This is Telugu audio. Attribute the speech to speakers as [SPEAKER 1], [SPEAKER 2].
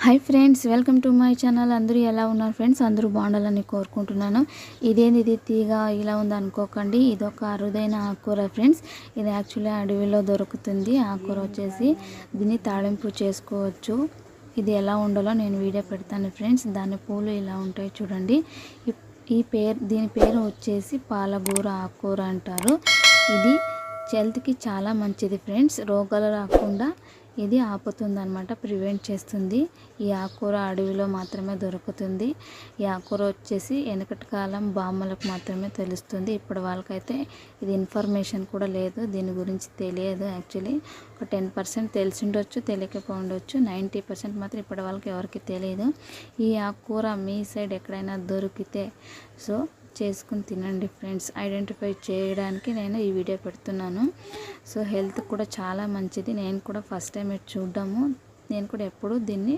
[SPEAKER 1] Hi friends, welcome to my channel. అందరూ ఎలా ఉన్నారు ఫ్రెండ్స్? అందరూ బాగుండాలని కోరుకుంటున్నాను. ఇది తీగ ఇలా ఉంది అనుకోకండి. ఇది ఒక అరుదైన ఆకుకూర ఫ్రెండ్స్. ఇది యాక్చువల్లీ అడవిలో దొరుకుతుంది. ఆకుకూర వచ్చేసి దీన్ని తాళింపు చేసుకోవచ్చు. ఇది ఎలా ఉండాలో నేను వీడియో పెడతాను ఫ్రెండ్స్. దాని పూలు ఇలా ఉంటాయి చూడండి. దీని పేరు వచ్చేసి పాలకూర ఆకుకూర అంటారు. ఇది హెల్త్కి చాలా మంచిది ఫ్రెండ్స్. రోగాలు రాకుండా ఇది ఆపుతుంది అన్నమాట, ప్రివెంట్ చేస్తుంది. ఈ ఆకుకూర అడవిలో మాత్రమే దొరుకుతుంది. ఈ ఆకుకూర వచ్చేసి వెనకటి కాలం బామ్మలకు మాత్రమే తెలుస్తుంది. ఇప్పుడు వాళ్ళకైతే ఇది ఇన్ఫర్మేషన్ కూడా లేదు, దీని గురించి తెలియదు. యాక్చువల్లీ ఒక 10% తెలిసి ఉండొచ్చు, తెలియకపోవచ్చు. 90% మాత్రం ఇప్పటి వాళ్ళకి ఎవరికి తెలియదు. ఈ ఆకుకూర మీ సైడ్ ఎక్కడైనా దొరికితే చేసుకుని తినండి ఫ్రెండ్స్. ఐడెంటిఫై చేయడానికి నేను ఈ వీడియో పెడుతున్నాను. హెల్త్ కూడా చాలా మంచిది. నేను కూడా ఫస్ట్ టైం చూడడము. నేను కూడా ఎప్పుడు దీన్ని